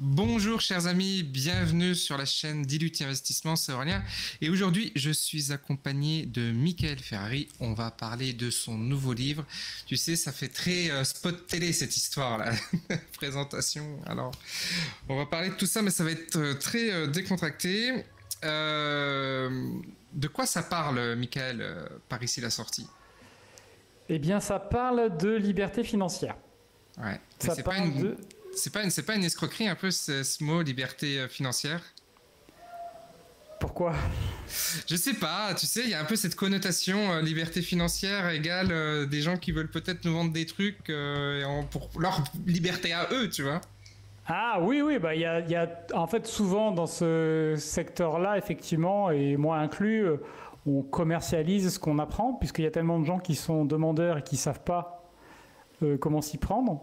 Bonjour chers amis, bienvenue sur la chaîne Diluti Investissement, c'est Aurélien. Et aujourd'hui, je suis accompagné de Michael Ferrari. On va parler de son nouveau livre. Tu sais, ça fait très spot télé cette histoire-là, présentation. Alors, on va parler de tout ça, mais ça va être très décontracté. De quoi ça parle, Michael, par ici la sortie? Eh bien, ça parle de liberté financière. Ouais. Ça C'est pas parle une, de... c'est pas une escroquerie un peu ce mot liberté financière? Pourquoi? Je sais pas, tu sais, il y a un peu cette connotation liberté financière égale des gens qui veulent peut-être nous vendre des trucs pour leur liberté à eux, tu vois. Ah oui, oui, bah, en fait souvent dans ce secteur-là, effectivement, et moi inclus, on commercialise ce qu'on apprend, puisqu'il y a tellement de gens qui sont demandeurs et qui ne savent pas comment s'y prendre,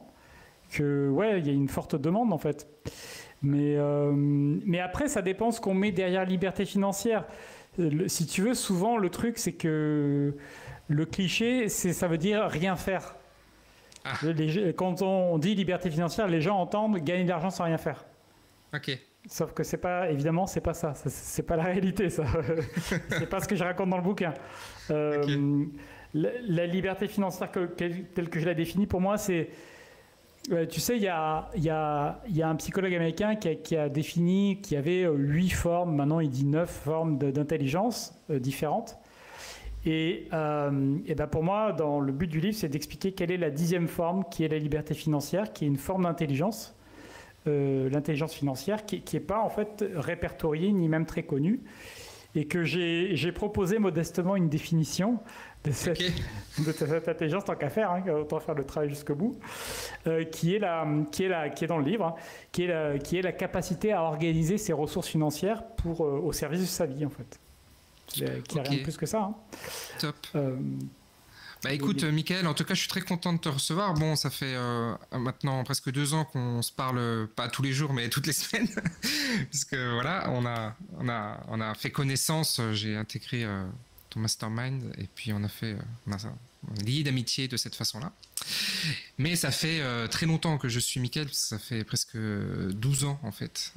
que ouais, il y a une forte demande en fait. Mais après, ça dépend ce qu'on met derrière liberté financière. Si tu veux, souvent le truc, c'est que le cliché, ça veut dire rien faire. Ah, Quand on dit liberté financière, les gens entendent gagner de l'argent sans rien faire. ok, Sauf que c'est pas, évidemment, c'est pas ça. C'est pas la réalité, ça. C'est pas ce que je raconte dans le bouquin. ok. La liberté financière telle que je la définis, pour moi, c'est tu sais, il y a un psychologue américain qui a défini qu'il y avait 8 formes, maintenant il dit 9 formes d'intelligence différentes. Et ben pour moi, dans le but du livre, c'est d'expliquer quelle est la 10e forme, qui est la liberté financière, qui est une forme d'intelligence, l'intelligence financière, qui n'est pas en fait répertoriée ni même très connue. Et que j'ai proposé modestement une définition de cette, Ok. de cette intelligence, tant qu'à faire, hein, autant faire le travail jusqu'au bout, qui est dans le livre, hein, qui est la capacité à organiser ses ressources financières au service de sa vie, en fait. Qui est Ok, rien de plus que ça. Hein. top. Euh, Bah écoute, Michael, en tout cas, je suis très content de te recevoir. Bon, ça fait maintenant presque 2 ans qu'on se parle, pas tous les jours, mais toutes les semaines, parce que voilà, on a fait connaissance. J'ai intégré ton mastermind et puis on est lié d'amitié de cette façon-là. Mais ça fait très longtemps que je suis Michael, parce que ça fait presque 12 ans en fait.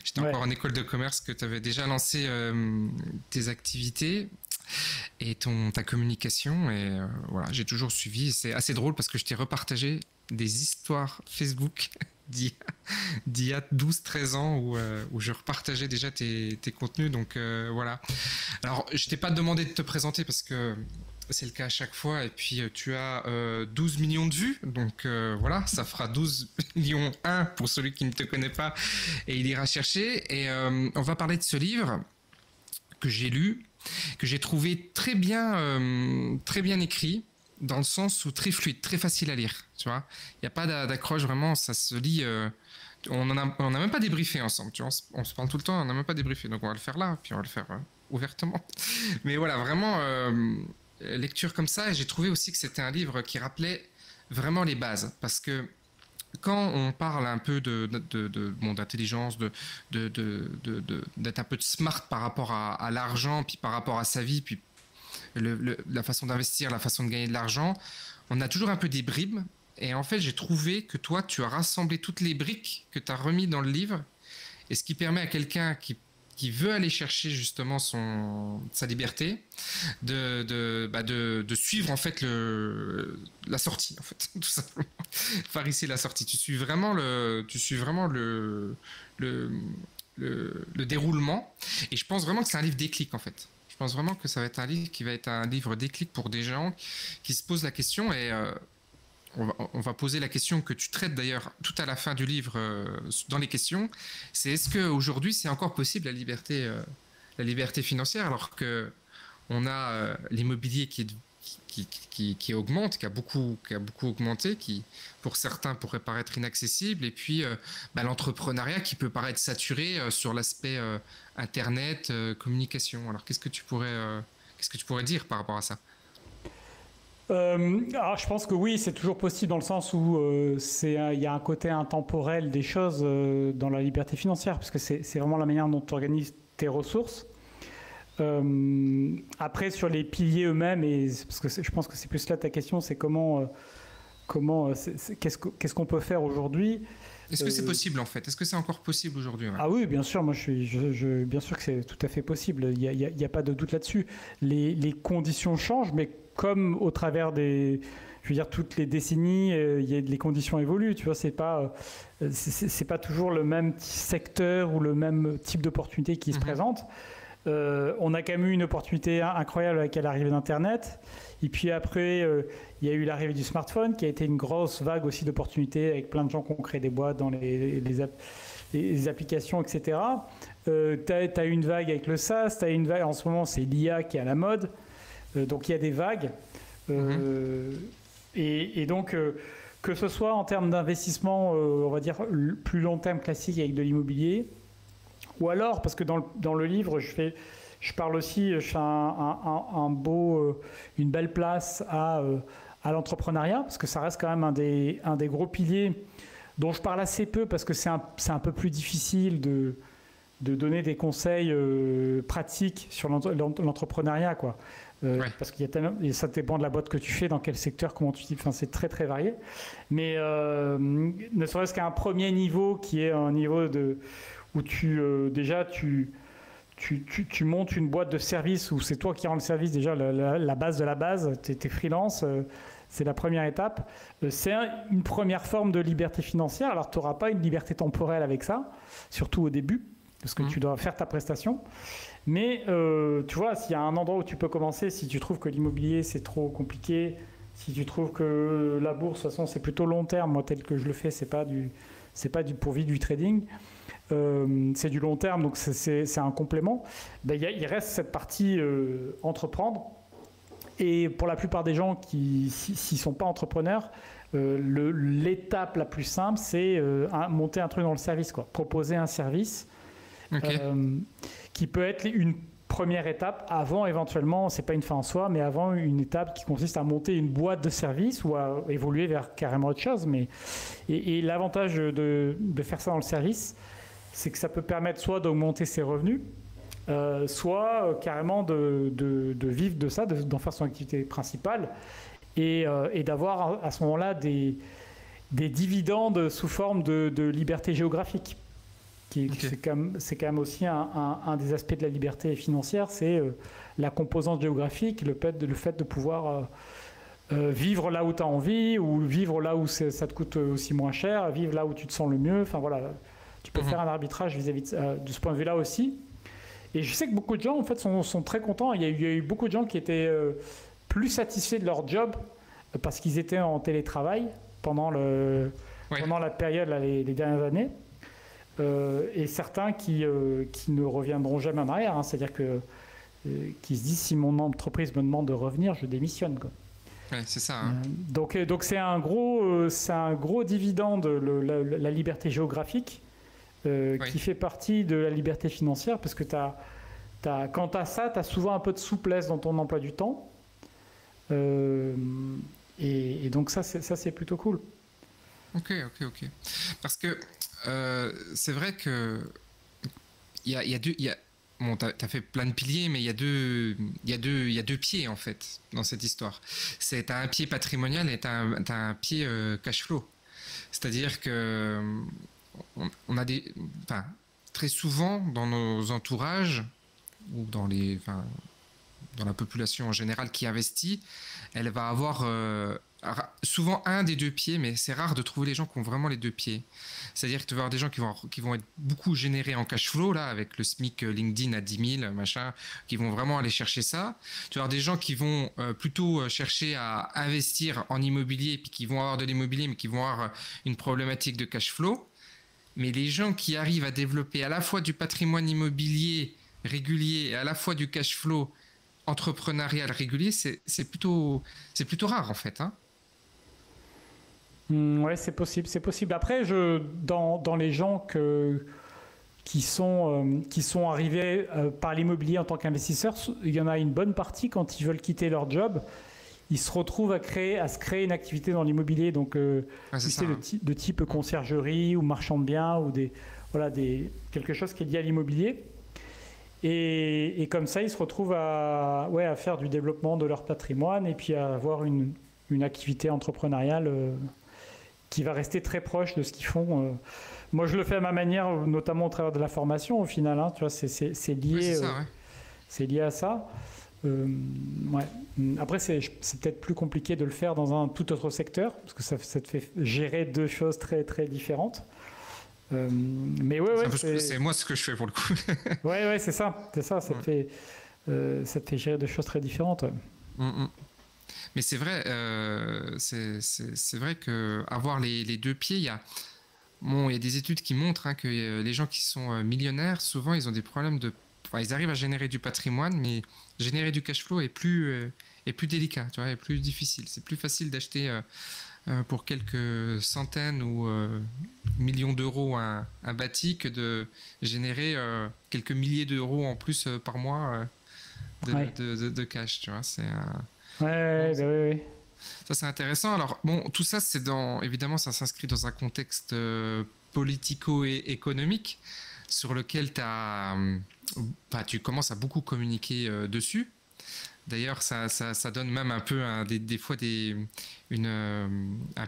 J'étais ouais. encore en école de commerce, que tu avais déjà lancé tes activités et ta communication, et voilà, j'ai toujours suivi. C'est assez drôle parce que je t'ai repartagé des histoires Facebook d'il y a 12-13 ans où je repartageais déjà tes contenus, donc voilà. Alors je t'ai pas demandé de te présenter parce que c'est le cas à chaque fois, et puis tu as 12 millions de vues, donc voilà, ça fera 12 millions 1 pour celui qui ne te connaît pas, et il ira chercher. Et on va parler de ce livre que j'ai lu, que j'ai trouvé très bien écrit, dans le sens où très fluide, très facile à lire. Tu vois, il n'y a pas d'accroche, vraiment, ça se lit. On a même pas débriefé ensemble. Tu vois, on se parle tout le temps, on n'a même pas débriefé. Donc on va le faire là, puis on va le faire ouvertement. Mais voilà, vraiment lecture comme ça. Et j'ai trouvé aussi que c'était un livre qui rappelait vraiment les bases, parce que quand on parle un peu d'intelligence, d'être un peu de smart par rapport à l'argent, puis par rapport à sa vie, puis la façon d'investir, la façon de gagner de l'argent, on a toujours un peu des bribes. Et en fait, j'ai trouvé que toi, tu as rassemblé toutes les briques que tu as remis dans le livre, et ce qui permet à quelqu'un qui veut aller chercher justement sa liberté, de suivre en fait la sortie, en fait, tout simplement. Par ici la sortie. Tu suis vraiment le, le déroulement. Et je pense vraiment que c'est un livre déclic, en fait. Je pense vraiment que ça va être un livre qui va être un livre déclic pour des gens qui se posent la question. Et on va poser la question que tu traites d'ailleurs tout à la fin du livre dans les questions. C'est, est-ce qu'aujourd'hui c'est encore possible la liberté financière, alors que on a l'immobilier qui augmente, qui a beaucoup augmenté, qui pour certains pourrait paraître inaccessible, et puis l'entrepreneuriat qui peut paraître saturé sur l'aspect internet, communication. Alors qu'est-ce que tu pourrais dire par rapport à ça? Alors je pense que oui, c'est toujours possible dans le sens où il y a un côté intemporel des choses dans la liberté financière, parce que c'est vraiment la manière dont tu organises tes ressources. Après, sur les piliers eux-mêmes, parce que je pense que c'est plus là ta question, c'est qu'est-ce qu'on peut faire aujourd'hui. Est-ce que c'est possible en fait? Est-ce que c'est encore possible aujourd'hui? Ah oui, bien sûr, moi bien sûr que c'est tout à fait possible, il y a pas de doute là-dessus. Les conditions changent, mais comme au travers je veux dire, toutes les décennies, les conditions évoluent, tu vois, c'est pas toujours le même secteur ou le même type d'opportunité qui se présente. On a quand même eu une opportunité incroyable avec l'arrivée d'Internet. Et puis après, il y a eu l'arrivée du smartphone qui a été une grosse vague aussi d'opportunités avec plein de gens qui ont créé des boîtes dans les applications, etc. Tu as eu une vague avec le SaaS, tu as une vague, en ce moment c'est l'IA qui est à la mode. Donc il y a des vagues. Et donc, que ce soit en termes d'investissement, on va dire, plus long terme classique avec de l'immobilier, ou alors, parce que dans le livre, je parle aussi, je fais une belle place à l'entrepreneuriat, parce que ça reste quand même un des gros piliers dont je parle assez peu, parce que c'est un peu plus difficile de donner des conseils pratiques sur l'entrepreneuriat, quoi. Parce qu'il y a tellement, et ça dépend de la boîte que tu fais, dans quel secteur, comment tu dis, enfin c'est très très varié. Mais ne serait-ce qu'à un premier niveau qui est un niveau où tu montes une boîte de service où c'est toi qui rends le service, déjà la base de la base, tu es freelance, c'est la première étape. C'est une première forme de liberté financière. Alors tu n'auras pas une liberté temporelle avec ça, surtout au début, parce que tu dois faire ta prestation. Mais tu vois, s'il y a un endroit où tu peux commencer, si tu trouves que l'immobilier c'est trop compliqué, si tu trouves que la bourse, de toute façon, c'est plutôt long terme, moi tel que je le fais, c'est pas pour vivre du trading, c'est du long terme, donc c'est un complément. Ben, il reste cette partie entreprendre. Et pour la plupart des gens qui s'ils sont pas entrepreneurs, l'étape la plus simple, c'est monter un truc dans le service, quoi. Proposer un service. Okay. Qui peut être une première étape avant, éventuellement, c'est pas une fin en soi, mais avant une étape qui consiste à monter une boîte de service ou à évoluer vers carrément autre chose. Et l'avantage de faire ça dans le service, c'est que ça peut permettre soit d'augmenter ses revenus, soit carrément de vivre de ça, d'en faire son activité principale et d'avoir à ce moment-là des dividendes sous forme de liberté géographique. Okay. C'est quand même aussi un des aspects de la liberté financière, c'est la composante géographique, le fait de pouvoir vivre là où tu as envie, ou vivre là où ça te coûte aussi moins cher, vivre là où tu te sens le mieux. Enfin voilà, tu peux faire un arbitrage vis-à-vis de ce point de vue-là aussi. Et je sais que beaucoup de gens en fait sont très contents. Il y a eu beaucoup de gens qui étaient plus satisfaits de leur job parce qu'ils étaient en télétravail pendant la période, là, les dernières années. Et certains qui ne reviendront jamais en arrière, hein, c'est-à-dire qui se disent si mon entreprise me demande de revenir, je démissionne, quoi. Ouais, c'est ça. Hein. Donc c'est un gros dividende, la liberté géographique, qui fait partie de la liberté financière, parce que quand tu as ça, tu as souvent un peu de souplesse dans ton emploi du temps. Et donc ça c'est plutôt cool. Ok. Parce que c'est vrai que bon, t'as fait plein de piliers, mais il y a deux pieds en fait dans cette histoire. T'as un pied patrimonial et t'as un pied cash flow. C'est-à-dire que on a très souvent dans nos entourages ou dans la population en général qui investit, elle va avoir souvent un des deux pieds, mais c'est rare de trouver les gens qui ont vraiment les deux pieds. C'est-à-dire que tu vas avoir des gens qui vont être beaucoup générés en cash flow, là, avec le SMIC LinkedIn à 10 000, machin, qui vont vraiment aller chercher ça. Tu vas avoir des gens qui vont plutôt chercher à investir en immobilier, puis qui vont avoir de l'immobilier, mais qui vont avoir une problématique de cash flow. Mais les gens qui arrivent à développer à la fois du patrimoine immobilier régulier et à la fois du cash flow entrepreneurial régulier, c'est plutôt rare, en fait, hein. Ouais, c'est possible. Après, dans les gens qui sont arrivés par l'immobilier en tant qu'investisseurs, il y en a une bonne partie, quand ils veulent quitter leur job, ils se retrouvent à se créer une activité dans l'immobilier, donc de type conciergerie ou marchand de biens ou quelque chose qui est lié à l'immobilier. Et comme ça, ils se retrouvent à faire du développement de leur patrimoine et puis à avoir une activité entrepreneuriale qui va rester très proche de ce qu'ils font. Moi, je le fais à ma manière, notamment au travers de la formation, au final. Hein, tu vois, c'est lié, Oui, c'est ça, ouais. c'est lié à ça. Ouais. Après, c'est peut-être plus compliqué de le faire dans un tout autre secteur, parce que ça te fait gérer deux choses très, très différentes. Mais ouais, c'est moi ce que je fais pour le coup. ouais, c'est ça. Ça te fait gérer deux choses très différentes. Ouais. Mais c'est vrai, c'est vrai que avoir les deux pieds, il y a des études qui montrent hein, que les gens qui sont millionnaires, souvent ils ont des problèmes ils arrivent à générer du patrimoine, mais générer du cash flow est plus délicat, tu vois, est plus difficile. C'est plus facile d'acheter pour quelques centaines ou millions d'euros un bâti que de générer quelques milliers d'euros en plus par mois de cash, tu vois. C'est Ouais. ça, c'est intéressant. Alors, bon, tout ça, évidemment, ça s'inscrit dans un contexte politico-économique sur lequel tu commences à beaucoup communiquer dessus. D'ailleurs, ça donne même un peu des fois un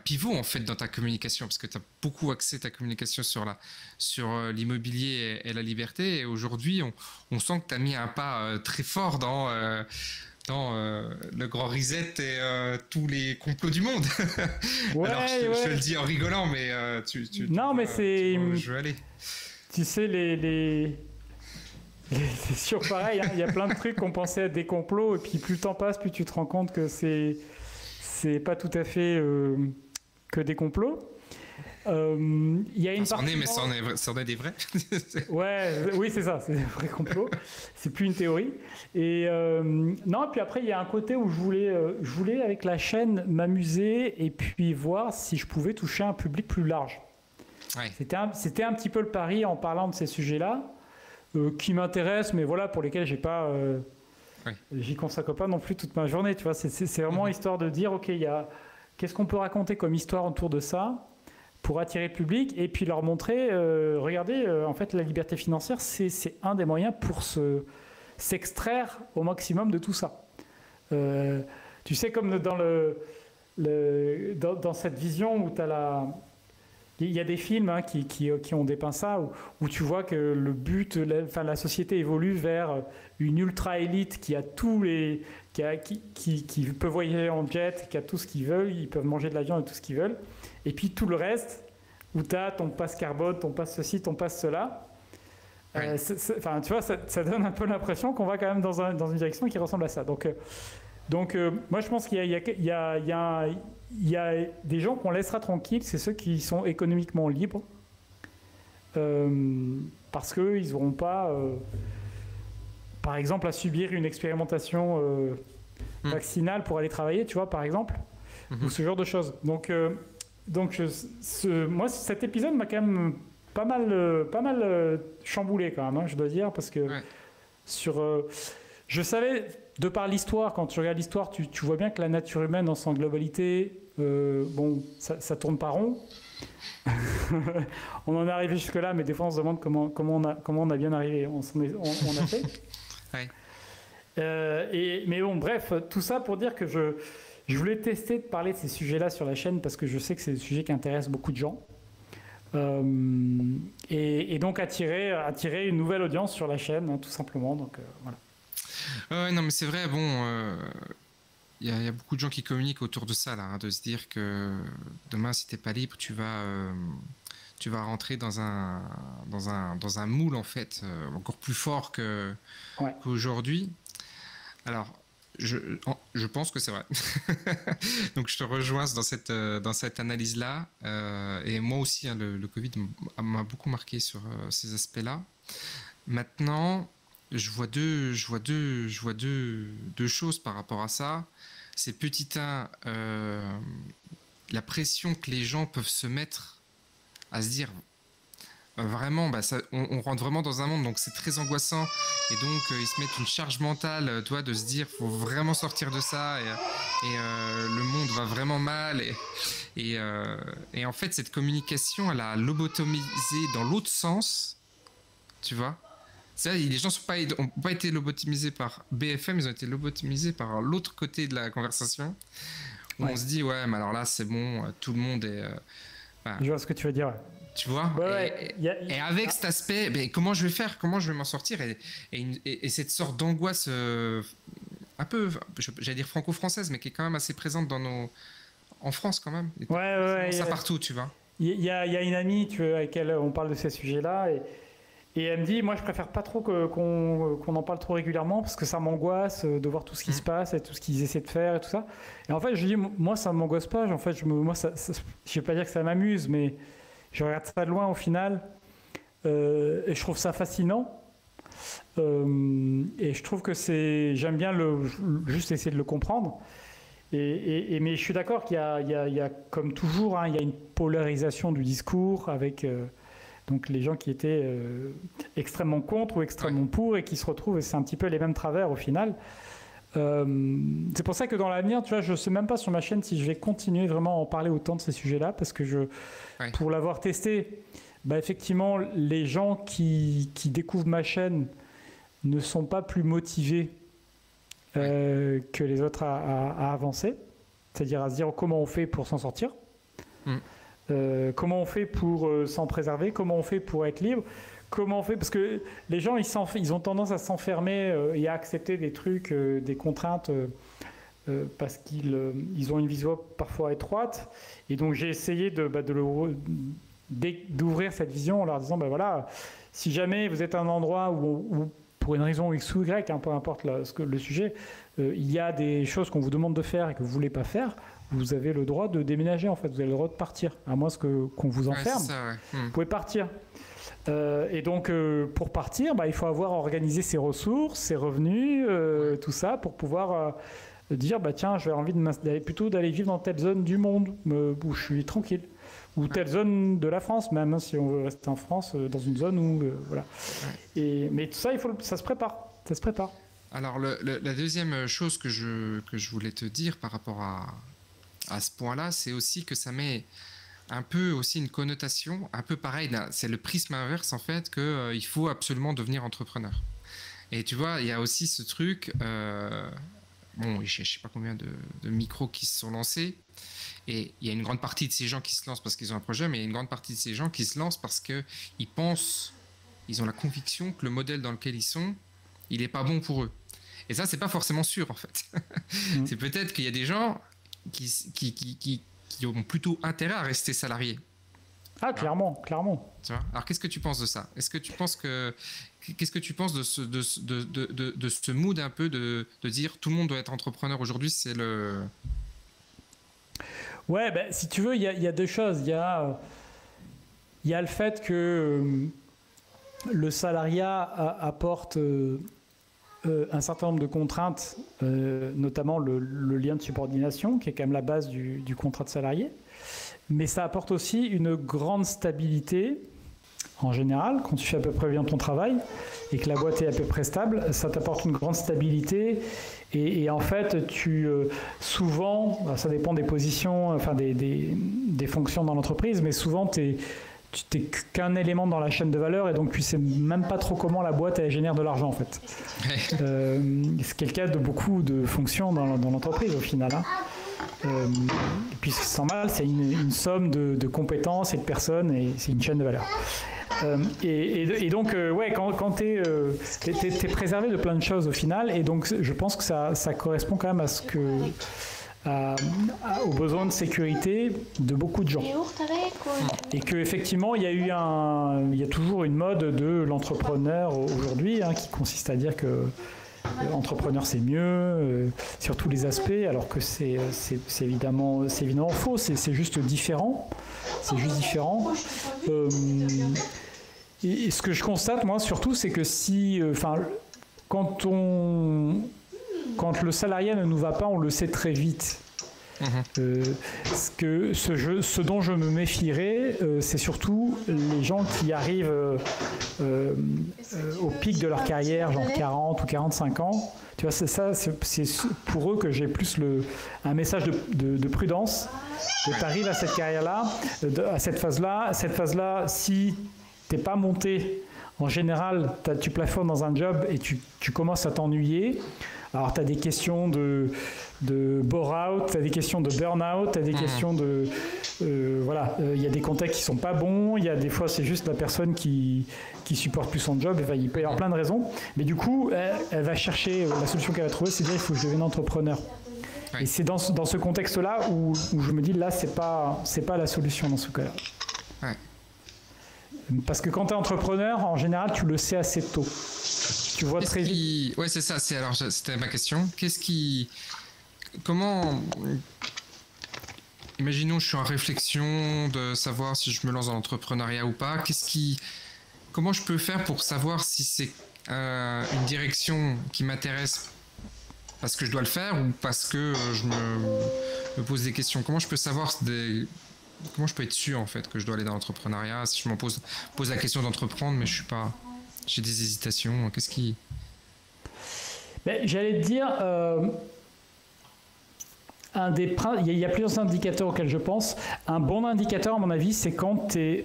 pivot en fait dans ta communication, parce que tu as beaucoup axé ta communication sur l'immobilier et la liberté. Et aujourd'hui, on sent que tu as mis un pas très fort dans le grand reset et tous les complots du monde. Ouais, alors je le dis en rigolant, mais mais c'est... je veux aller. Tu sais, c'est sûr pareil, hein, il y a plein de trucs qu'on pensait être des complots, et puis plus le temps passe, plus tu te rends compte que c'est pas tout à fait que des complots. Il y a une partie... Mais c'en est des vrais. Oui, c'est ça, c'est des vrais complots. C'est plus une théorie. Et non, puis après, il y a un côté où je voulais avec la chaîne m'amuser et puis voir si je pouvais toucher un public plus large. Ouais. C'était un petit peu le pari en parlant de ces sujets-là, qui m'intéressent, mais voilà, pour lesquels j'y consacre pas non plus toute ma journée. Tu vois, c'est vraiment histoire de dire, ok, qu'est-ce qu'on peut raconter comme histoire autour de ça pour attirer le public et puis leur montrer, regardez, en fait, la liberté financière, c'est un des moyens pour s'extraire au maximum de tout ça. Tu sais, comme dans cette vision où tu as il y a des films hein, qui ont dépeint ça, où tu vois que le but, la société évolue vers une ultra-élite qui a qui peut voyager en jet, qui a tout ce qu'ils veulent, ils peuvent manger de la viande et tout ce qu'ils veulent. Et puis tout le reste, où tu as ton passe carbone, ton passe ceci, ton passe cela. Ouais. Tu vois, ça donne un peu l'impression qu'on va quand même dans une direction qui ressemble à ça. Donc moi, je pense qu'il y a des gens qu'on laissera tranquilles, c'est ceux qui sont économiquement libres, parce qu'ils n'auront pas, par exemple, à subir une expérimentation vaccinale pour aller travailler, tu vois, par exemple, ou ce genre de choses. Donc moi, cet épisode m'a quand même pas mal chamboulé quand même, hein, je dois dire, parce que je savais, de par l'histoire, quand tu regardes l'histoire, tu vois bien que la nature humaine dans son globalité, ça tourne pas rond. On en est arrivé jusque-là, mais des fois on se demande comment on a bien arrivé. On a fait. Ouais. Mais bon, bref, tout ça pour dire que je voulais tester de parler de ces sujets-là sur la chaîne parce que je sais que c'est des sujets qui intéressent beaucoup de gens. Et donc attirer une nouvelle audience sur la chaîne, hein, tout simplement. Donc voilà. Ouais, non, mais c'est vrai, bon, y a beaucoup de gens qui communiquent autour de ça, là, hein, de se dire que demain, si t'es pas libre, tu vas rentrer dans un moule, en fait, encore plus fort qu'aujourd'hui. Alors, je pense que c'est vrai. Donc, je te rejoins dans cette analyse-là. Et moi aussi, hein, le Covid m'a beaucoup marqué sur ces aspects-là. Maintenant, je vois deux choses par rapport à ça. C'est petit 1, la pression que les gens peuvent se mettre à se dire vraiment, on rentre vraiment dans un monde, donc c'est très angoissant, et donc ils se mettent une charge mentale, de se dire faut vraiment sortir de ça, et le monde va vraiment mal, et en fait cette communication, elle a lobotomisé dans l'autre sens, tu vois. Les gens n'ont pas été lobotomisés par BFM, ils ont été lobotomisés par l'autre côté de la conversation, où on se dit, ouais, mais alors là, c'est bon, tout le monde Enfin, je vois ce que tu veux dire. tu vois, et avec cet aspect, comment je vais faire, comment je vais m'en sortir, et cette sorte d'angoisse un peu, j'allais dire franco-française, mais qui est quand même assez présente en France quand même. Ça partout, tu vois. Il y a une amie avec laquelle on parle de ces sujets-là, et elle me dit, moi je préfère pas trop qu'on en parle trop régulièrement parce que ça m'angoisse de voir tout ce qui se passe et tout ce qu'ils essaient de faire et tout ça. Et en fait, je dis, moi ça m'angoisse pas. En fait, moi, je vais pas dire que ça m'amuse, mais je regarde ça de loin au final et je trouve ça fascinant. Et je trouve que j'aime bien juste essayer de le comprendre. Mais je suis d'accord qu'il y a comme toujours, il y a une polarisation du discours avec donc les gens qui étaient extrêmement contre ou extrêmement pour et qui se retrouvent, et c'est un petit peu les mêmes travers au final. C'est pour ça que dans l'avenir, tu vois, je ne sais même pas sur ma chaîne si je vais continuer vraiment à en parler autant de ces sujets-là, parce que pour l'avoir testé, effectivement, les gens qui découvrent ma chaîne ne sont pas plus motivés que les autres à avancer, c'est-à-dire à se dire comment on fait pour s'en sortir, comment on fait pour s'en préserver, comment on fait pour être libre, comment on fait, parce que les gens ils ont tendance à s'enfermer et à accepter des trucs, des contraintes parce qu'ils ont une vision parfois étroite, et donc j'ai essayé d'ouvrir cette vision en leur disant voilà, si jamais vous êtes à un endroit où pour une raison X ou Y, peu importe le sujet, il y a des choses qu'on vous demande de faire et que vous ne voulez pas faire, vous avez le droit de déménager, en fait. Vous avez le droit de partir. À moins qu'on vous enferme, vous pouvez partir. Et donc, pour partir, il faut avoir organisé ses ressources, ses revenus, tout ça, pour pouvoir dire, tiens, j'ai envie d'aller vivre dans telle zone du monde où je suis tranquille. Ou telle zone de la France, même si on veut rester en France, dans une zone où... voilà. Mais tout ça, ça se prépare. Ça se prépare. Alors, la deuxième chose que je voulais te dire par rapport à ce point-là, c'est aussi que ça met un peu aussi une connotation, un peu pareil, c'est le prisme inverse, en fait, qu'il faut absolument devenir entrepreneur. Et tu vois, il y a aussi ce truc... je ne sais pas combien de micros qui se sont lancés. Et il y a une grande partie de ces gens qui se lancent parce qu'ils ont un projet, mais il y a une grande partie de ces gens qui se lancent parce qu'ils pensent, ils ont la conviction que le modèle dans lequel ils sont, il n'est pas bon pour eux. Et ça, c'est pas forcément sûr, en fait. C'est peut-être qu'il y a des gens qui ont plutôt intérêt à rester salariés. Ah, clairement. Tu vois. Alors, qu'est-ce que tu penses de ça ? Qu'est-ce que tu penses de ce mood un peu de dire tout le monde doit être entrepreneur aujourd'hui, c'est le... Ouais, si tu veux, il y a deux choses. Il y a le fait que le salariat apporte un certain nombre de contraintes, notamment le lien de subordination, qui est quand même la base du contrat de salarié. Mais ça apporte aussi une grande stabilité. En général, quand tu fais à peu près bien ton travail et que la boîte est à peu près stable, ça t'apporte une grande stabilité. Et en fait, souvent, ça dépend des positions, enfin des fonctions dans l'entreprise, mais souvent, tu n'es qu'un élément dans la chaîne de valeur, et donc tu ne sais même pas trop comment la boîte elle génère de l'argent, en fait. C'est le cas de beaucoup de fonctions dans l'entreprise, au final. Et puis, sans mal, c'est une somme de compétences et de personnes, et c'est une chaîne de valeur. Et donc, quand t'es préservé de plein de choses au final, et donc je pense que ça correspond quand même aux besoins de sécurité de beaucoup de gens. Et qu'effectivement, il y a toujours une mode de l'entrepreneur aujourd'hui, qui consiste à dire que entrepreneur c'est mieux sur tous les aspects, alors que c'est évidemment faux, c'est juste différent. C'est juste différent. Et ce que je constate, moi, surtout, c'est que quand le salariat ne nous va pas, on le sait très vite. Ce dont je me méfierais, c'est surtout les gens qui arrivent au pic de leur carrière, genre 40 ou 45 ans. Tu vois, c'est pour eux que j'ai plus un message de prudence. Tu arrives à cette carrière-là, à cette phase-là, si tu n'es pas monté, en général, tu plafonnes dans un job et tu commences à t'ennuyer. Alors, tu as des questions de bore-out, tu as des questions de burn-out, tu as des questions voilà, il y a des contextes qui sont pas bons, il y a des fois c'est juste la personne qui supporte plus son job, enfin, il peut y avoir plein de raisons, mais du coup elle va chercher, la solution qu'elle va trouver c'est de dire il faut que je devienne entrepreneur. Ouais. Et c'est dans ce contexte-là où je me dis là c'est pas la solution dans ce cas-là. Ouais. Parce que quand tu es entrepreneur, en général tu le sais assez tôt. Tu vois très vite. Ouais, c'est ça, c'était ma question. Comment... Imaginons je suis en réflexion de savoir si je me lance dans l'entrepreneuriat ou pas. Comment je peux faire pour savoir si c'est une direction qui m'intéresse parce que je dois le faire ou parce que je me pose des questions? Comment je peux savoir comment je peux être sûr en fait que je dois aller dans l'entrepreneuriat si je me pose la question d'entreprendre mais j'ai des hésitations. J'allais te dire... il y a plusieurs indicateurs auxquels je pense. Un bon indicateur, à mon avis, c'est quand tu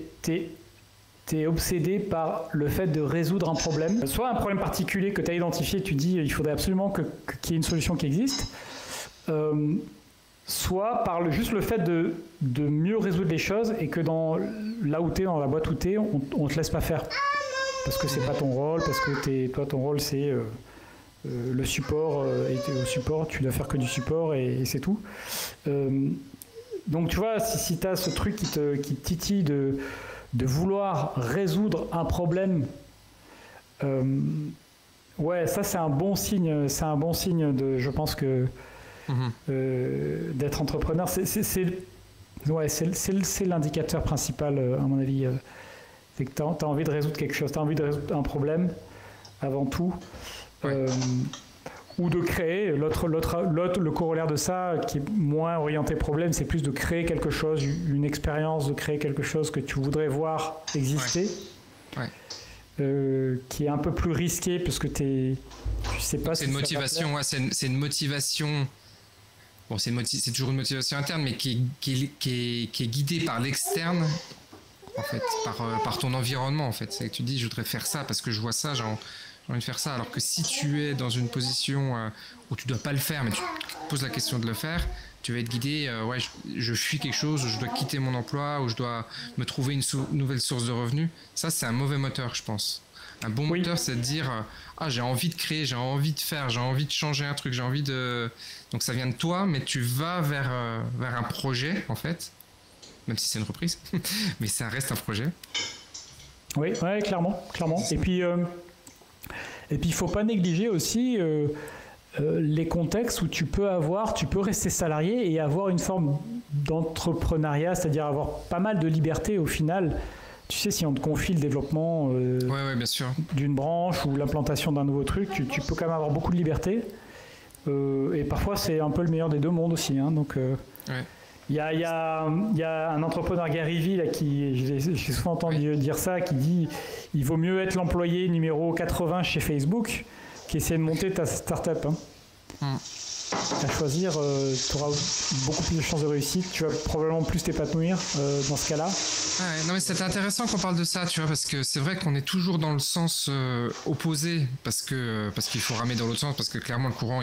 es obsédé par le fait de résoudre un problème. Soit un problème particulier que tu as identifié, tu dis il faudrait absolument qu'il y ait une solution qui existe. Soit par juste le fait de mieux résoudre les choses et que là où tu es, dans la boîte où tu es, on ne te laisse pas faire. Parce que c'est pas ton rôle, parce que toi, ton rôle, c'est... le support, et au support, tu dois faire que du support et c'est tout. Donc tu vois, si tu as ce truc qui te titille de vouloir résoudre un problème, ouais, ça c'est un bon signe. C'est un bon signe je pense que d'être entrepreneur, c'est l'indicateur principal à mon avis. C'est que tu as envie de résoudre quelque chose, tu as envie de résoudre un problème avant tout. Ouais. Ou de créer, le corollaire de ça, qui est moins orienté problème, c'est plus de créer quelque chose, une expérience, de créer quelque chose que tu voudrais voir exister, qui est un peu plus risqué parce que tu sais pas. C'est une motivation, c'est une motivation. Bon, c'est toujours une motivation interne, mais qui est guidée par l'externe, en fait, par ton environnement, en fait. C'est que tu dis, je voudrais faire ça parce que je vois ça, j'ai envie de faire ça, alors que si tu es dans une position où tu dois pas le faire, mais tu te poses la question de le faire, tu vas être guidé, je fuis quelque chose, je dois quitter mon emploi, ou je dois me trouver une nouvelle source de revenus. Ça, c'est un mauvais moteur, je pense. Un bon moteur, c'est de dire, j'ai envie de créer, j'ai envie de faire, j'ai envie de changer un truc, j'ai envie de... Donc ça vient de toi, mais tu vas vers un projet, en fait, même si c'est une reprise, mais ça reste un projet. Oui, ouais, clairement. Et puis, il ne faut pas négliger aussi les contextes où tu peux rester salarié et avoir une forme d'entrepreneuriat, c'est-à-dire avoir pas mal de liberté au final. Tu sais, si on te confie le développement bien sûr, d'une branche ou l'implantation d'un nouveau truc, tu peux quand même avoir beaucoup de liberté. Et parfois, c'est un peu le meilleur des deux mondes aussi. Hein, donc, il y a un entrepreneur, Gary Vee, là, j'ai souvent entendu dire ça, qui dit il vaut mieux être l'employé numéro 80 chez Facebook qu'essayer de monter ta start-up. Hein. À choisir, tu auras beaucoup plus de chances de réussite, tu vas probablement plus t'épanouir dans ce cas-là. Non mais c'est intéressant qu'on parle de ça, tu vois, parce que c'est vrai qu'on est toujours dans le sens opposé, parce qu'il faut ramer dans l'autre sens, parce que clairement le courant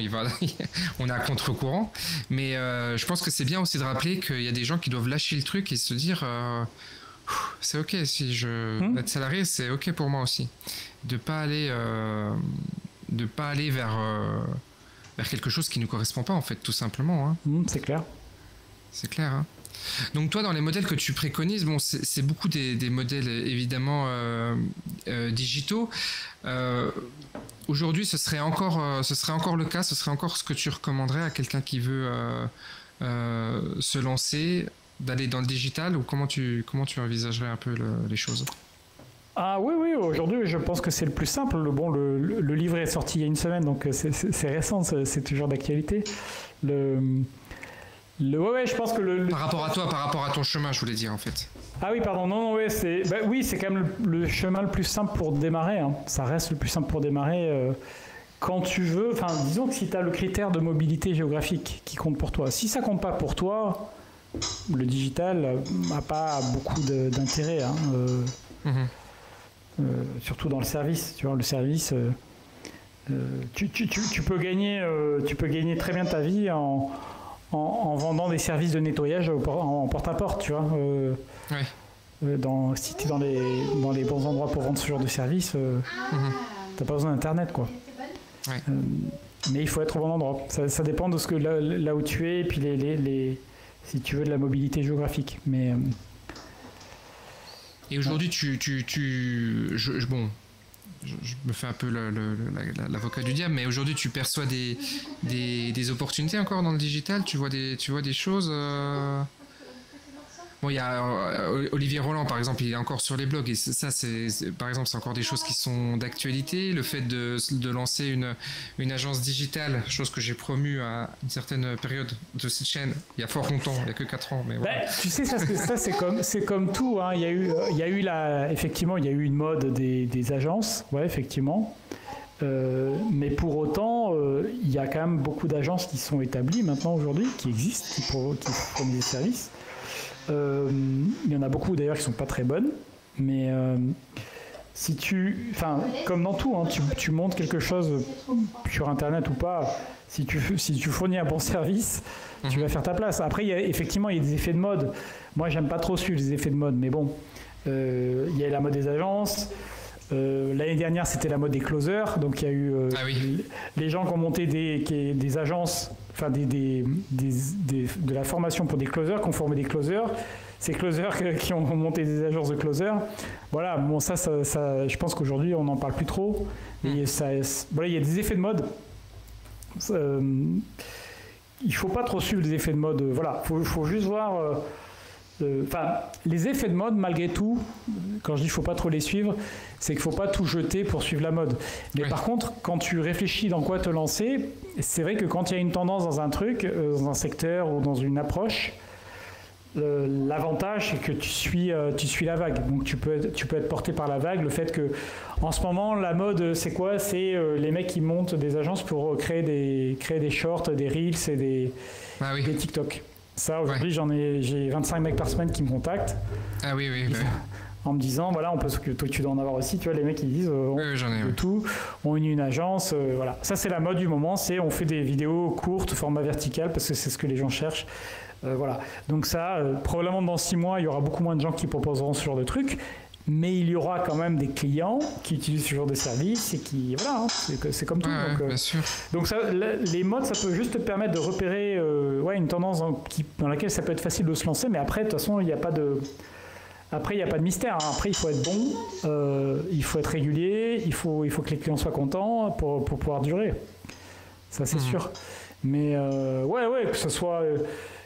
on est à contre-courant, mais je pense que c'est bien aussi de rappeler qu'il y a des gens qui doivent lâcher le truc et se dire c'est ok, si je être salarié, c'est ok pour moi aussi, de pas aller vers quelque chose qui ne correspond pas, en fait, tout simplement. Hein. C'est clair. C'est clair. Hein. Donc toi, dans les modèles que tu préconises, bon, c'est beaucoup des modèles, évidemment, digitaux. Aujourd'hui, ce serait encore le cas, ce serait encore ce que tu recommanderais à quelqu'un qui veut se lancer, d'aller dans le digital, ou comment tu envisagerais un peu les choses ? Ah oui, aujourd'hui je pense que c'est le plus simple. Le livre est sorti il y a une semaine, donc c'est récent, c'est toujours d'actualité. Je pense que Par rapport à toi, par rapport à ton chemin, je voulais dire en fait. Ah oui, pardon, non, c'est quand même le chemin le plus simple pour démarrer. Hein. Ça reste le plus simple pour démarrer quand tu veux. Enfin, disons que si tu as le critère de mobilité géographique qui compte pour toi. Si ça compte pas pour toi, le digital n'a pas beaucoup d'intérêt. Hein. Surtout dans le service, tu vois, le service, tu peux gagner très bien ta vie en vendant des services de nettoyage en porte-à-porte, tu vois. Si tu es dans les bons endroits pour vendre ce genre de service, t'as pas besoin d'Internet, quoi. Ouais. Mais il faut être au bon endroit. Ça dépend de là où tu es, et puis si tu veux de la mobilité géographique. Mais et aujourd'hui, je me fais un peu l'avocat du diable, mais aujourd'hui, tu perçois des opportunités encore dans le digital. Tu vois des choses. Bon, il y a Olivier Roland, par exemple, il est encore sur les blogs, et ça, par exemple, c'est encore des choses qui sont d'actualité. Le fait de lancer une agence digitale, chose que j'ai promue à une certaine période de cette chaîne, il y a fort longtemps, il n'y a que 4 ans. Mais voilà. Tu sais, ça c'est comme tout. Hein. Il y a eu effectivement, il y a eu une mode des agences, ouais, effectivement. Mais pour autant, il y a quand même beaucoup d'agences qui sont établies maintenant aujourd'hui, qui existent, qui fournissent des services. Il y en a beaucoup d'ailleurs qui sont pas très bonnes, mais comme dans tout, hein, tu montes quelque chose sur Internet ou pas, si tu fournis un bon service, tu vas faire ta place. Après, effectivement, il y a des effets de mode. Moi, j'aime pas trop suivre les effets de mode, mais bon, il y a la mode des agences. L'année dernière, c'était la mode des closers, donc il y a eu les gens qui ont monté des agences, enfin de la formation pour des closers, qui ont formé des closers. Ces closers qui ont monté des agences de closers, voilà. Bon, ça, je pense qu'aujourd'hui, on n'en parle plus trop. Et il y a des effets de mode. Il faut pas trop suivre les effets de mode. Voilà, faut juste voir. Les effets de mode, malgré tout, quand je dis qu'il ne faut pas trop les suivre, c'est qu'il ne faut pas tout jeter pour suivre la mode. Mais par contre, quand tu réfléchis dans quoi te lancer, c'est vrai que quand il y a une tendance dans un truc, dans un secteur ou dans une approche, l'avantage, c'est que tu suis la vague. Donc tu peux être porté par la vague. Le fait que, en ce moment, la mode, c'est quoi ? C'est les mecs qui montent des agences pour créer des shorts, des reels et des TikTok. Ça, aujourd'hui, j'ai 25 mecs par semaine qui me contactent. Ah oui. En me disant, voilà, toi tu dois en avoir aussi, tu vois, les mecs qui disent, j'en ai, tout, on unit une agence, voilà. Ça, c'est la mode du moment, on fait des vidéos courtes, format vertical, parce que c'est ce que les gens cherchent. Voilà. Donc ça, probablement dans 6 mois, il y aura beaucoup moins de gens qui proposeront ce genre de trucs, mais il y aura quand même des clients qui utilisent ce genre de service et qui, voilà, hein, c'est comme tout. Bien sûr. Donc ça, les modes, ça peut juste te permettre de repérer une tendance dans laquelle ça peut être facile de se lancer, mais après, de toute façon, il n'y a pas de... Après, il n'y a pas de mystère. Hein. Après, il faut être bon, il faut être régulier, il faut que les clients soient contents pour pouvoir durer. Ça, c'est sûr. Mais que ce soit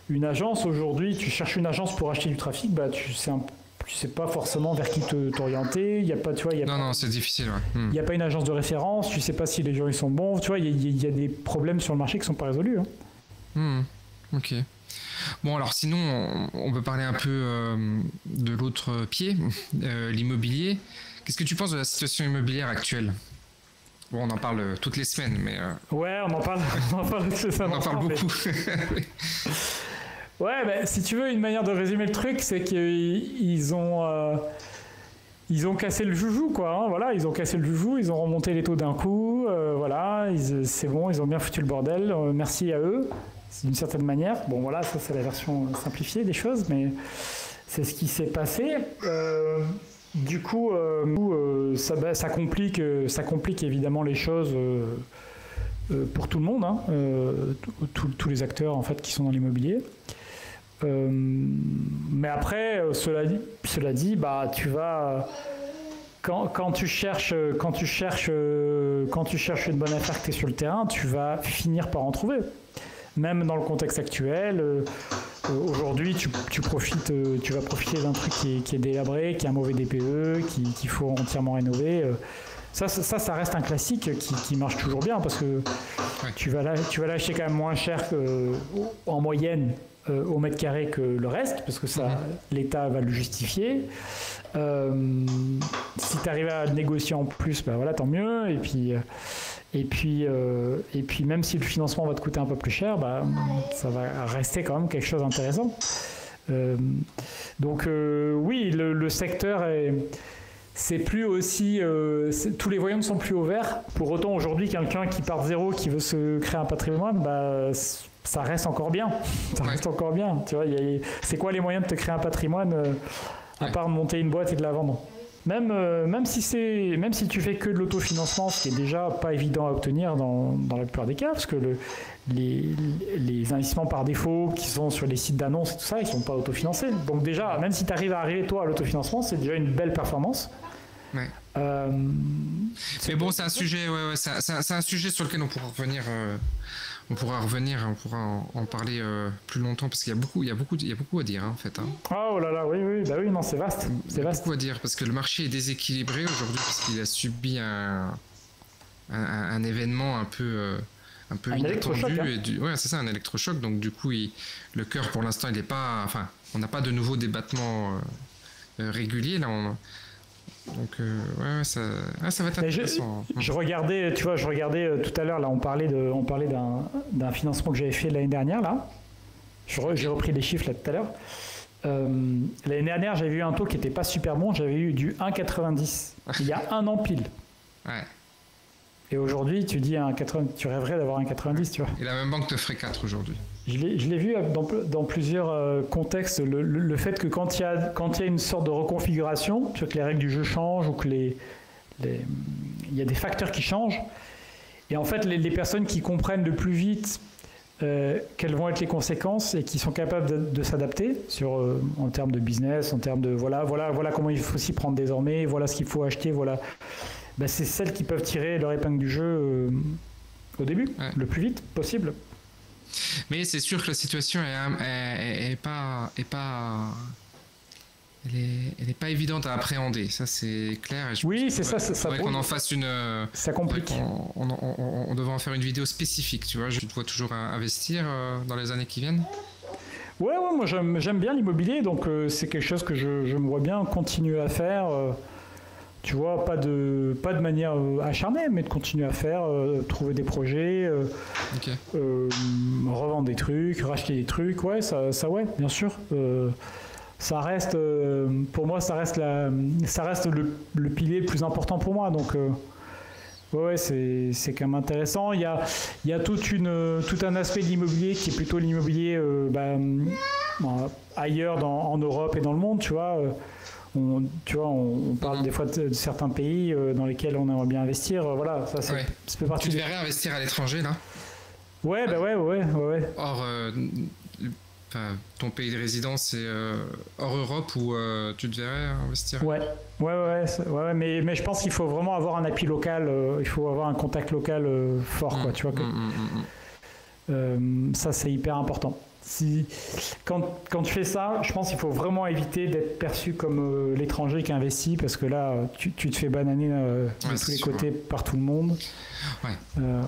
une agence, aujourd'hui, tu cherches une agence pour acheter du trafic, bah, tu sais pas forcément vers qui t'orienter. Il y a pas, tu vois, non, c'est difficile. Ouais. Il n'y a pas une agence de référence. Tu sais pas si les gens ils sont bons. Tu vois, il y a des problèmes sur le marché qui sont pas résolus. Hein. Ok. Bon, alors sinon, on peut parler un peu de l'autre pied, l'immobilier. Qu'est-ce que tu penses de la situation immobilière actuelle ? Bon, on en parle toutes les semaines, mais... Ouais, on en parle toutes les semaines. On en parle beaucoup. Ouais, bah, si tu veux, une manière de résumer le truc, c'est qu'ils ont cassé le joujou, quoi. Hein, voilà, ils ont cassé le joujou, ils ont remonté les taux d'un coup. Voilà, c'est bon, ils ont bien foutu le bordel. Merci à eux. D'une certaine manière. Bon, voilà, ça c'est la version simplifiée des choses, mais c'est ce qui s'est passé. Du coup, ça complique évidemment les choses pour tout le monde, hein, tous les acteurs en fait qui sont dans l'immobilier. Mais après, cela dit, bah tu vas quand tu cherches une bonne affaire que tu es sur le terrain, tu vas finir par en trouver. Même dans le contexte actuel, aujourd'hui, tu vas profiter d'un truc qui est délabré, qui a un mauvais DPE, qu'il faut entièrement rénover. Ça reste un classique qui marche toujours bien parce que tu vas l'acheter quand même moins cher en moyenne au mètre carré que le reste, parce que l'État va le justifier. Si tu arrives à négocier en plus, bah voilà, tant mieux. Et puis même si le financement va te coûter un peu plus cher, bah, ça va rester quand même quelque chose d'intéressant. Donc oui, le secteur c'est plus aussi... tous les voyants ne sont plus au vert. Pour autant, aujourd'hui, quelqu'un qui part de zéro, qui veut se créer un patrimoine, bah, ça reste encore bien. Ça reste encore bien. Tu vois, c'est quoi les moyens de te créer un patrimoine à part de monter une boîte et de la vendre? Même si tu fais que de l'autofinancement, ce qui est déjà pas évident à obtenir dans la plupart des cas, parce que les investissements par défaut qui sont sur les sites d'annonces et tout ça, ils sont pas autofinancés. Donc déjà, même si tu arrives toi à l'autofinancement, c'est déjà une belle performance. Ouais. Mais bon, c'est un sujet, c'est un sujet sur lequel on pourra revenir. On pourra en parler plus longtemps parce qu'il y a beaucoup à dire, hein, en fait. Hein. Oh là là, oui, non, c'est vaste. Il y a beaucoup à dire parce que le marché est déséquilibré aujourd'hui parce qu'il a subi un événement un peu inattendu. Hein. C'est ça, un électrochoc. Donc du coup, le cœur pour l'instant, il n'est pas. Enfin, on n'a pas de nouveaux débattements réguliers là. Donc ça va être intéressant. Je regardais tout à l'heure là, on parlait d'un financement que j'avais fait l'année dernière là. J'ai repris les chiffres là tout à l'heure. L'année dernière, j'avais eu un taux qui n'était pas super bon, j'avais eu du 1,90 il y a un an pile. Ouais. Et aujourd'hui, tu dis tu rêverais d'avoir 1,90, tu vois. Et la même banque te ferait 4 aujourd'hui. Je l'ai vu dans plusieurs contextes, le fait que quand il y a une sorte de reconfiguration, tu vois, que les règles du jeu changent ou que il y a des facteurs qui changent, et en fait les personnes qui comprennent le plus vite quelles vont être les conséquences et qui sont capables de s'adapter en termes de business, en termes de voilà comment il faut s'y prendre désormais, voilà ce qu'il faut acheter, voilà. Ben, c'est celles qui peuvent tirer leur épingle du jeu au début, le plus vite possible. Mais c'est sûr que la situation elle est pas évidente à appréhender, ça c'est clair. Oui, c'est ça. Il faudrait qu'on en fasse ça complique. On devrait en faire une vidéo spécifique, tu vois. Je te vois toujours investir dans les années qui viennent. Ouais, moi j'aime bien l'immobilier, donc c'est quelque chose que je me vois bien continuer à faire. Tu vois, pas de manière acharnée, mais de continuer à faire, trouver des projets, revendre des trucs, racheter des trucs, ouais, ça ouais, bien sûr. Ça reste, pour moi, ça reste le pilier le plus important pour moi, donc ouais, c'est quand même intéressant. Il y a tout un aspect de l'immobilier qui est plutôt l'immobilier ailleurs en Europe et dans le monde, tu vois. On parle des fois de certains pays dans lesquels on aimerait bien investir. Voilà, ça fait partie. Tu te verrais investir à l'étranger là? Ouais, bah ouais. Or, ton pays de résidence c'est hors Europe ou tu te verrais investir? Ouais, mais je pense qu'il faut vraiment avoir un appui local. Il faut avoir un contact local fort, quoi. Tu vois ça c'est hyper important. Quand tu fais ça, je pense qu'il faut vraiment éviter d'être perçu comme l'étranger qui investit, parce que là, tu te fais bananer de tous les côtés par tout le monde. Ouais.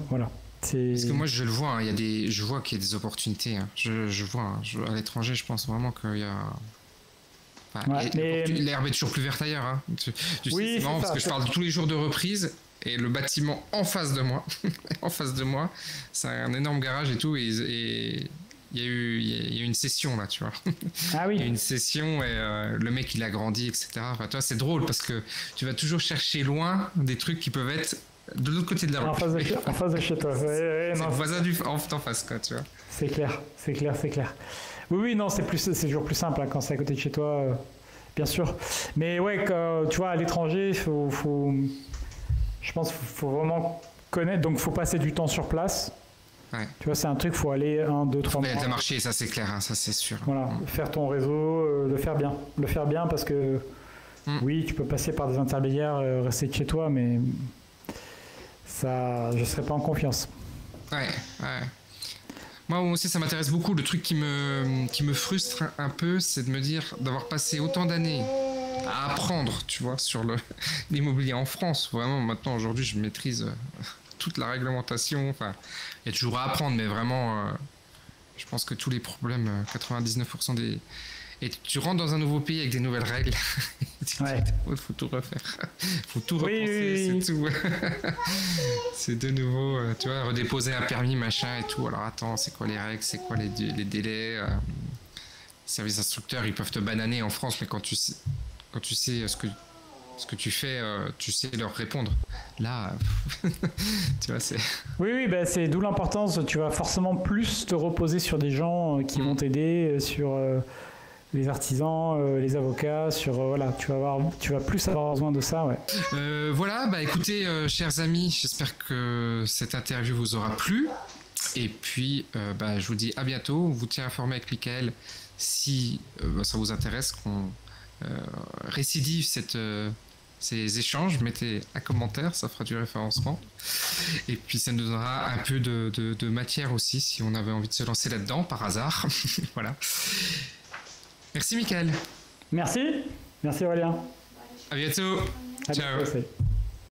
Voilà. Parce que moi, je le vois, hein, je vois qu'il y a des opportunités. Hein. Je vois, à l'étranger, je pense vraiment qu'il y a... L'herbe est toujours plus verte ailleurs. Hein. C'est marrant parce que je parle tous les jours de reprise. Et le bâtiment en face de moi, c'est un énorme garage et tout, et il y a eu une session là, tu vois. Ah oui. Il y a eu une session et le mec il a grandi, etc. Enfin, toi, c'est drôle parce que tu vas toujours chercher loin des trucs qui peuvent être de l'autre côté de la rue. En face de chez toi. C'est le voisin en face, quoi, tu vois. C'est clair. Oui, non, c'est toujours plus simple hein, quand c'est à côté de chez toi, bien sûr. Mais ouais, tu vois, à l'étranger, je pense qu'il faut vraiment connaître, donc il faut passer du temps sur place. Ouais. Tu vois, c'est un truc, il faut aller 1, 2, 3 mois. Il y a marché, ça c'est clair, hein, ça c'est sûr. Voilà, faire ton réseau, le faire bien parce que oui, tu peux passer par des intermédiaires, rester chez toi, mais ça, je serais pas en confiance. Ouais. Moi aussi, ça m'intéresse beaucoup. Le truc qui me frustre un peu, c'est de me dire d'avoir passé autant d'années à apprendre, tu vois, sur l'immobilier en France. Vraiment, maintenant, aujourd'hui, je maîtrise toute la réglementation. Enfin, il y a toujours à apprendre, mais vraiment, je pense que tous les problèmes, 99% des... Et tu rentres dans un nouveau pays avec des nouvelles règles. Il faut tout refaire. Il faut tout repenser, c'est tout. C'est de nouveau, tu vois, redéposer un permis, machin et tout. Alors attends, c'est quoi les règles, c'est quoi les délais les services instructeurs, ils peuvent te bananer en France, mais quand tu sais ce que Ce que tu fais, tu sais leur répondre. Là, tu vois, c'est... Oui, bah, c'est d'où l'importance. Tu vas forcément plus te reposer sur des gens qui vont t'aider, sur les artisans, les avocats, sur voilà, tu vas plus avoir besoin de ça, ouais. Voilà, bah écoutez, chers amis, j'espère que cette interview vous aura plu. Et puis, bah, je vous dis à bientôt. On vous tient informé avec Michael si ça vous intéresse qu'on récidive ces échanges. Mettez un commentaire, ça fera du référencement. Et puis, ça nous donnera un peu de matière aussi si on avait envie de se lancer là-dedans par hasard. Voilà. Merci, Michael. Merci Aurélien. À bientôt. Ciao. Bientôt.